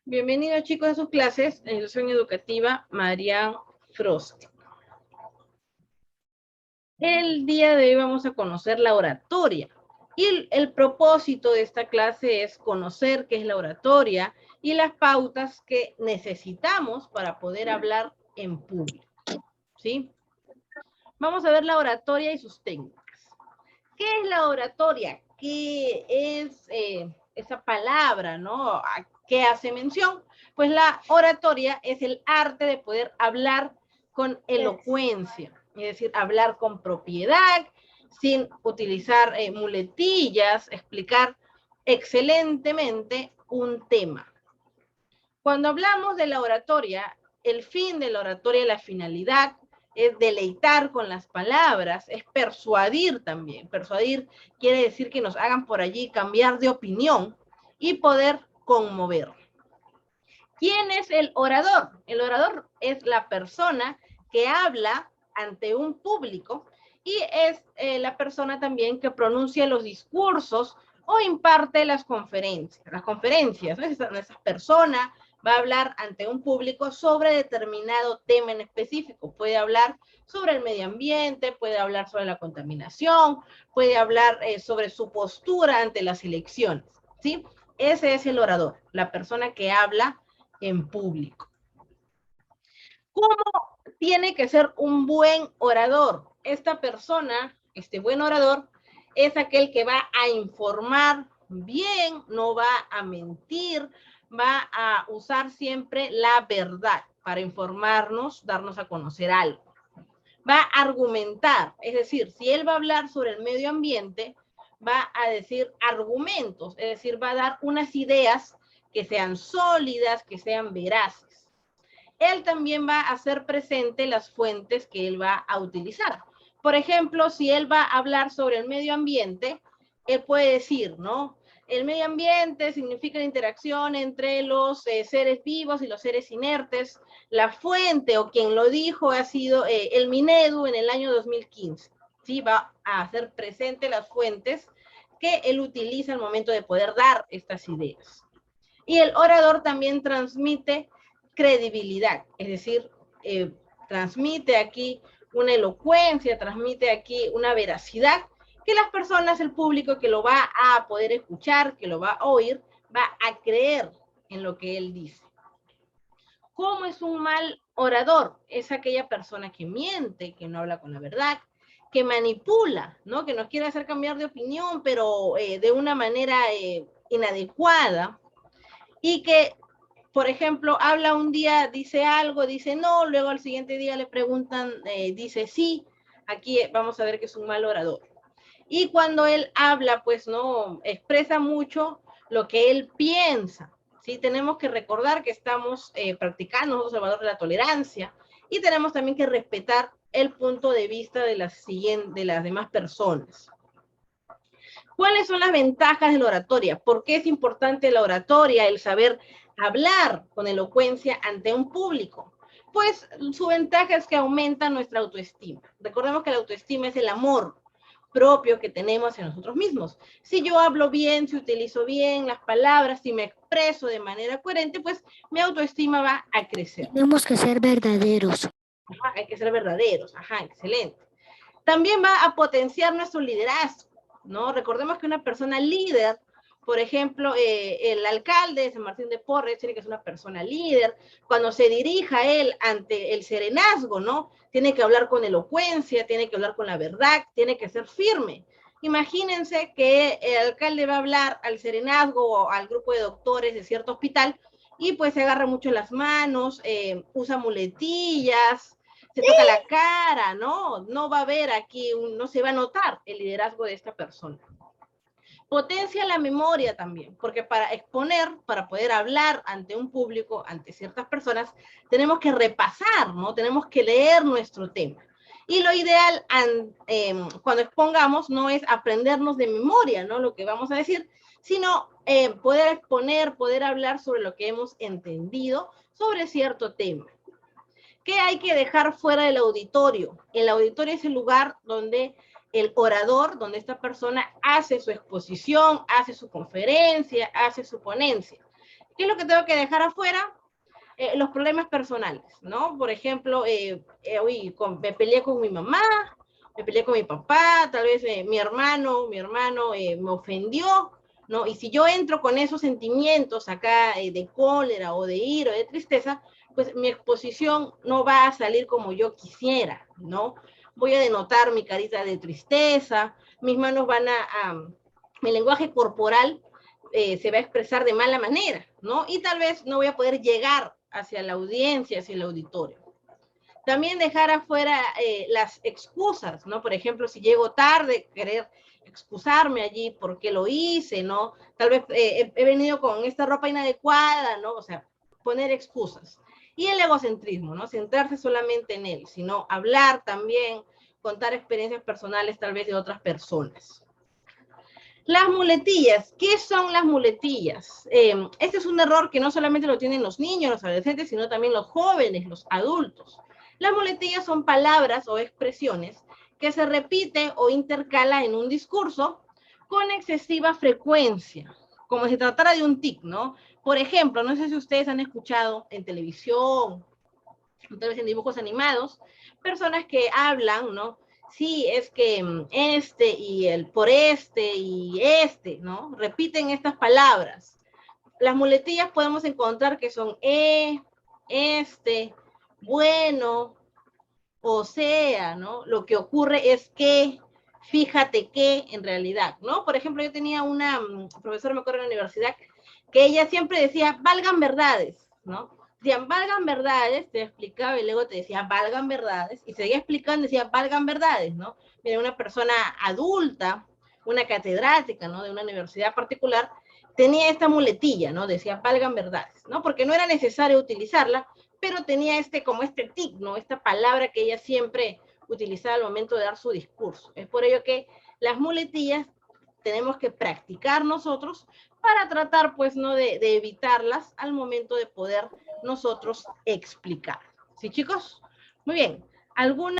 Bienvenidos chicos a sus clases en Ilusión Educativa Marianne Frost. El día de hoy vamos a conocer la oratoria. Y el propósito de esta clase es conocer qué es la oratoria y las pautas que necesitamos para poder hablar en público. ¿Sí? Vamos a ver la oratoria y sus técnicas. ¿Qué es la oratoria? ¿Qué es esa palabra, ¿no? ¿A qué hace mención? Pues la oratoria es el arte de poder hablar con elocuencia, es decir, hablar con propiedad, sin utilizar muletillas, explicar excelentemente un tema. Cuando hablamos de la oratoria, el fin de la oratoria, la finalidad, es deleitar con las palabras, es persuadir también. Persuadir quiere decir que nos hagan por allí cambiar de opinión y poder conmover. ¿Quién es el orador? El orador es la persona que habla ante un público y es la persona también que pronuncia los discursos o imparte las conferencias. Las conferencias, ¿no? Esa persona va a hablar ante un público sobre determinado tema en específico. Puede hablar sobre el medio ambiente, puede hablar sobre la contaminación, puede hablar sobre su postura ante las elecciones, ¿sí? Ese es el orador, la persona que habla en público. ¿Cómo tiene que ser un buen orador? Esta persona, este buen orador, es aquel que va a informar bien, no va a mentir, va a usar siempre la verdad para informarnos, darnos a conocer algo. Va a argumentar, es decir, si él va a hablar sobre el medio ambiente, va a decir argumentos, es decir, va a dar unas ideas que sean sólidas, que sean veraces. Él también va a hacer presente las fuentes que él va a utilizar. Por ejemplo, si él va a hablar sobre el medio ambiente, él puede decir, ¿no? El medio ambiente significa la interacción entre los seres vivos y los seres inertes. La fuente o quien lo dijo ha sido el Minedu en el año 2015. ¿Sí? Va a hacer presente las fuentes que él utiliza al momento de poder dar estas ideas. Y el orador también transmite credibilidad, es decir, transmite aquí una elocuencia, transmite aquí una veracidad que las personas, el público que lo va a poder escuchar, que lo va a oír, va a creer en lo que él dice. ¿Cómo es un mal orador? Es aquella persona que miente, que no habla con la verdad, que manipula, ¿no? Que nos quiere hacer cambiar de opinión, pero de una manera inadecuada, y que, por ejemplo, habla un día, dice algo, dice no, luego al siguiente día le preguntan, dice sí. Aquí vamos a ver que es un mal orador. Y cuando él habla, pues no expresa mucho lo que él piensa. ¿Sí? Tenemos que recordar que estamos practicando el valor de la tolerancia y tenemos también que respetar el punto de vista de las demás personas. ¿Cuáles son las ventajas de la oratoria? ¿Por qué es importante la oratoria, el saber hablar con elocuencia ante un público? Pues su ventaja es que aumenta nuestra autoestima. Recordemos que la autoestima es el amor propio que tenemos en nosotros mismos. Si yo hablo bien, si utilizo bien las palabras, si me expreso de manera coherente, pues mi autoestima va a crecer. Tenemos que ser verdaderos. Ajá, hay que ser verdaderos. Ajá, excelente. También va a potenciar nuestro liderazgo, ¿no? Recordemos que una persona líder, por ejemplo, el alcalde de San Martín de Porres tiene que ser una persona líder. Cuando se dirija él ante el serenazgo, ¿no? Tiene que hablar con elocuencia, tiene que hablar con la verdad, tiene que ser firme. Imagínense que el alcalde va a hablar al serenazgo o al grupo de doctores de cierto hospital y pues se agarra mucho las manos, usa muletillas, se toca la cara, ¿no? No va a haber aquí, no se va a notar el liderazgo de esta persona. Potencia la memoria también, porque para exponer, para poder hablar ante un público, ante ciertas personas, tenemos que repasar, ¿no? Tenemos que leer nuestro tema. Y lo ideal cuando expongamos no es aprendernos de memoria, ¿no? Lo que vamos a decir, sino poder exponer, poder hablar sobre lo que hemos entendido sobre cierto tema. ¿Qué hay que dejar fuera del auditorio? El auditorio es el lugar donde el orador, donde esta persona hace su exposición, hace su conferencia, hace su ponencia. ¿Qué es lo que tengo que dejar afuera? Los problemas personales, ¿no? Por ejemplo, me peleé con mi mamá, me peleé con mi papá, tal vez mi hermano me ofendió, ¿no? Y si yo entro con esos sentimientos acá de cólera o de ira o de tristeza, pues mi exposición no va a salir como yo quisiera, ¿no? Voy a denotar mi carita de tristeza, mis manos van mi lenguaje corporal se va a expresar de mala manera, ¿no? Y tal vez no voy a poder llegar hacia la audiencia, hacia el auditorio. También dejar afuera las excusas, ¿no? Por ejemplo, si llego tarde, querer excusarme allí porque lo hice, ¿no? Tal vez he venido con esta ropa inadecuada, ¿no? O sea, poner excusas. Y el egocentrismo, ¿no? Centrarse solamente en él, sino hablar también, contar experiencias personales tal vez de otras personas. Las muletillas, ¿qué son las muletillas? Este es un error que no solamente lo tienen los niños, los adolescentes, sino también los jóvenes, los adultos. Las muletillas son palabras o expresiones que se repiten o intercalan en un discurso con excesiva frecuencia, como si tratara de un tic, ¿no? Por ejemplo, no sé si ustedes han escuchado en televisión, tal vez en dibujos animados, personas que hablan, ¿no? Sí, es que este y el por este y este, ¿no? Repiten estas palabras. Las muletillas podemos encontrar que son este, bueno, o sea, ¿no? Lo que ocurre es que, fíjate que, en realidad, ¿no? Por ejemplo, yo tenía una profesora, me acuerdo en la universidad, que ella siempre decía, valgan verdades, ¿no? Decían, valgan verdades, te explicaba y luego te decía, valgan verdades, y seguía explicando, decía, valgan verdades, ¿no? Mira, una persona adulta, una catedrática, ¿no? De una universidad particular, tenía esta muletilla, ¿no? Decía, valgan verdades, ¿no? Porque no era necesario utilizarla, pero tenía como este tic, ¿no? Esta palabra que ella siempre utilizaba al momento de dar su discurso. Es por ello que las muletillas tenemos que practicar nosotros para tratar, pues, ¿no? de evitarlas al momento de poder nosotros explicar. ¿Sí, chicos? Muy bien. ¿Alguna